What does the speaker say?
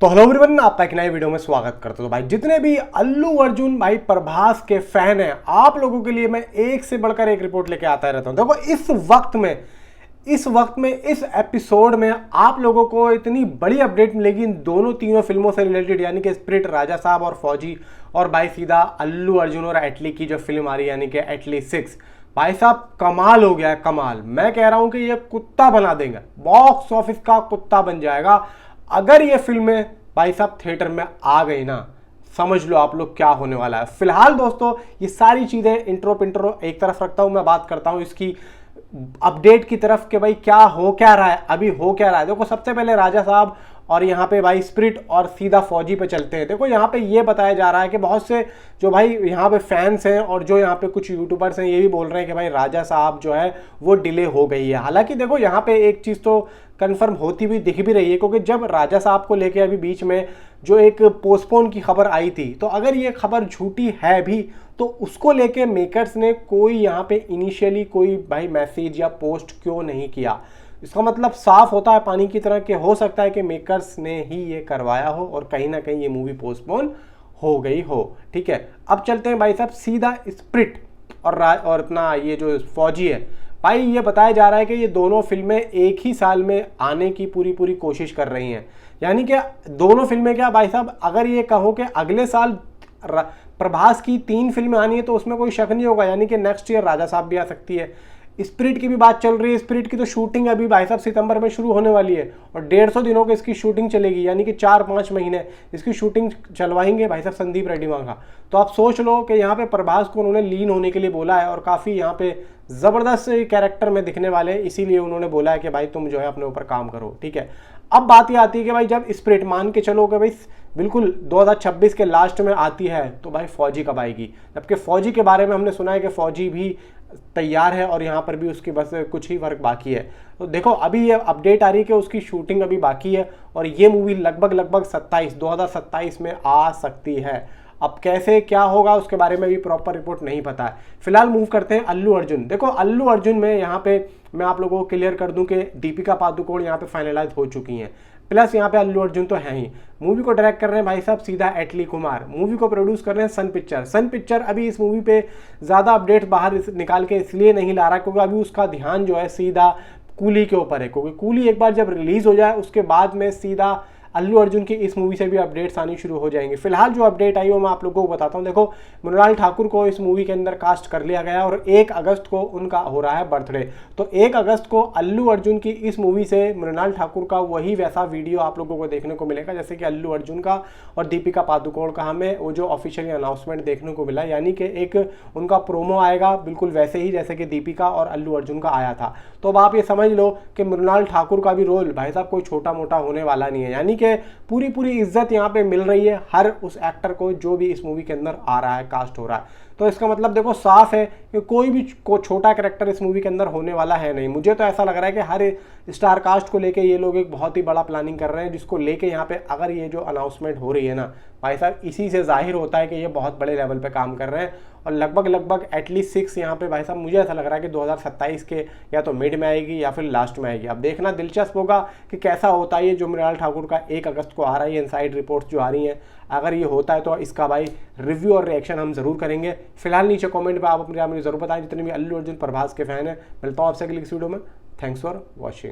तो hello everyone, आपका एक नए वीडियो में स्वागत करता हूं। भाई जितने भी अल्लू अर्जुन भाई प्रभास के फैन हैं, आप लोगों के लिए मैं एक से बढ़कर एक रिपोर्ट लेके आता रहता हूं। देखो इस वक्त में इस एपिसोड में आप लोगों को इतनी बड़ी अपडेट मिलेगी इन दोनों तीनों फिल्मों से रिलेटेड, यानी कि स्पिरिट राजा साहब और फौजी, और भाई सीधा अल्लू अर्जुन और एटली की जो फिल्म आ रही है यानी कि एटली 6। भाई साहब कमाल हो गया है, कमाल। मैं कह रहा हूं कि ये कुत्ता बना देंगे, बॉक्स ऑफिस का कुत्ता बन जाएगा अगर ये फिल्में भाई साहब थिएटर में आ गई ना। समझ लो आप लोग क्या होने वाला है। फिलहाल दोस्तों ये सारी चीजें इंट्रो एक तरफ रखता हूं, मैं बात करता हूं इसकी अपडेट की तरफ कि भाई क्या हो क्या रहा है, अभी हो क्या रहा है। देखो सबसे पहले राजा साहब और यहाँ पे भाई स्पिरिट और सीधा फौजी पे चलते हैं। देखो यहाँ पे ये बताया जा रहा है कि बहुत से जो भाई यहाँ पे फैंस हैं और जो यहाँ पे कुछ यूट्यूबर्स हैं ये भी बोल रहे हैं कि भाई राजा साहब जो है वो डिले हो गई है। हालांकि देखो यहाँ पे एक चीज़ तो कंफर्म होती हुई दिख भी रही है, क्योंकि जब राजा साहब को लेके अभी बीच में जो एक पोस्टपोन की खबर आई थी, तो अगर ये खबर झूठी है भी तो उसको लेके मेकर्स ने कोई यहाँ पे इनिशियली कोई भाई मैसेज या पोस्ट क्यों नहीं किया। इसका मतलब साफ होता है पानी की तरह कि हो सकता है कि मेकर्स ने ही ये करवाया हो और कहीं ना कहीं ये मूवी पोस्टपोन हो गई हो। ठीक है, अब चलते हैं भाई साहब सीधा स्पिरिट और अपना ये जो फौजी है। भाई ये बताया जा रहा है कि ये दोनों फिल्में एक ही साल में आने की पूरी कोशिश कर रही हैं। यानी कि दोनों फिल्में क्या भाई साहब, अगर ये कहो कि अगले साल प्रभास की 3 फिल्में आनी है तो उसमें कोई शक नहीं होगा, यानी कि नेक्स्ट ईयर राजा साहब भी आ सकती है। स्पिरिट की भी बात चल रही है, स्पिरिट की तो शूटिंग अभी भाई साहब सितंबर में शुरू होने वाली है और 150 दिनों की इसकी शूटिंग चलेगी, यानी कि 4-5 महीने इसकी शूटिंग चलवाएंगे भाई साहब संदीप रेड्डी का। तो आप सोच लो कि यहाँ पे प्रभास को उन्होंने लीन होने के लिए बोला है और काफ़ी यहाँ पे ज़बरदस्त कैरेक्टर में दिखने वाले हैं, इसीलिए उन्होंने बोला है कि भाई तुम जो है अपने ऊपर काम करो। ठीक है, अब बात ये आती है कि भाई जब स्पिरिट मान के चलो कि भाई बिल्कुल 2026 के लास्ट में आती है तो भाई फौजी कब आएगी, जबकि फौजी के बारे में हमने सुना है कि फौजी भी तैयार है और यहाँ पर भी उसकी बस कुछ ही वर्क बाकी है। तो देखो अभी ये अपडेट आ रही है कि उसकी शूटिंग अभी बाकी है और ये मूवी लगभग 2027 में आ सकती है। अब कैसे क्या होगा उसके बारे में भी प्रॉपर रिपोर्ट नहीं पता है। फिलहाल मूव करते हैं अल्लू अर्जुन। देखो अल्लू अर्जुन में यहाँ पे मैं आप लोगों को क्लियर कर दूं कि दीपिका पादुकोण यहाँ पे फाइनलाइज हो चुकी हैं, प्लस यहाँ पे अल्लू अर्जुन तो है ही। मूवी को डायरेक्ट कर रहे हैं भाई साहब सीधा एटली कुमार, मूवी को प्रोड्यूस कर रहे हैं सन पिक्चर अभी इस मूवी पे ज़्यादा अपडेट बाहर निकाल के इसलिए नहीं ला रहा क्योंकि अभी उसका ध्यान जो है सीधा कूली के ऊपर है, क्योंकि कूली एक बार जब रिलीज़ हो जाए उसके बाद में सीधा अल्लू अर्जुन की इस मूवी से भी अपडेट्स आनी शुरू हो जाएंगे। फिलहाल जो अपडेट आई वो मैं आप लोगों को बताता हूँ। देखो मृणाल ठाकुर को इस मूवी के अंदर कास्ट कर लिया गया और 1 अगस्त को उनका हो रहा है बर्थडे। तो 1 अगस्त को अल्लू अर्जुन की इस मूवी से मृणाल ठाकुर का वही वैसा वीडियो आप लोगों को देखने को मिलेगा जैसे कि अल्लू अर्जुन का और दीपिका पादुकोण का हमें वो जो ऑफिशियली अनाउंसमेंट देखने को मिला, यानी कि एक उनका प्रोमो आएगा बिल्कुल वैसे ही जैसे कि दीपिका और अल्लू अर्जुन का आया था। तो अब आप ये समझ लो कि मृणाल ठाकुर का भी रोल भाई साहब कोई छोटा मोटा होने वाला नहीं है, यानी कि पूरी इज्जत यहाँ पे मिल रही है हर उस एक्टर को जो भी इस मूवी के अंदर आ रहा है, कास्ट हो रहा है। तो इसका मतलब देखो साफ है कि कोई भी छोटा कैरेक्टर इस मूवी के अंदर होने वाला है नहीं। मुझे तो ऐसा लग रहा है कि हर स्टार कास्ट को लेके ये लोग एक बहुत ही बड़ा प्लानिंग कर रहे हैं, जिसको लेके यहाँ पे अगर ये जो अनाउंसमेंट हो रही है ना भाई साहब, इसी से जाहिर होता है कि ये बहुत बड़े लेवल पे काम कर रहे हैं और लगभग एटलीस्ट 6 यहाँ पे भाई साहब मुझे ऐसा लग रहा है कि 2027 के या तो मिड में आएगी या फिर लास्ट में आएगी। अब देखना दिलचस्प होगा कि कैसा होता है ये जो मृणाल ठाकुर का 1 अगस्त को आ रहा है, इनसाइड रिपोर्ट्स जो आ रही हैं, अगर ये होता है तो इसका भाई रिव्यू और रिएक्शन हम जरूर करेंगे। फिलहाल नीचे कमेंट पे आप अपनी मुझे जरूर बताएं जितने भी अल्लू अर्जुन प्रभास के फैन हैं। मिलता हूँ आपसे अगली वीडियो में। Thanks for watching.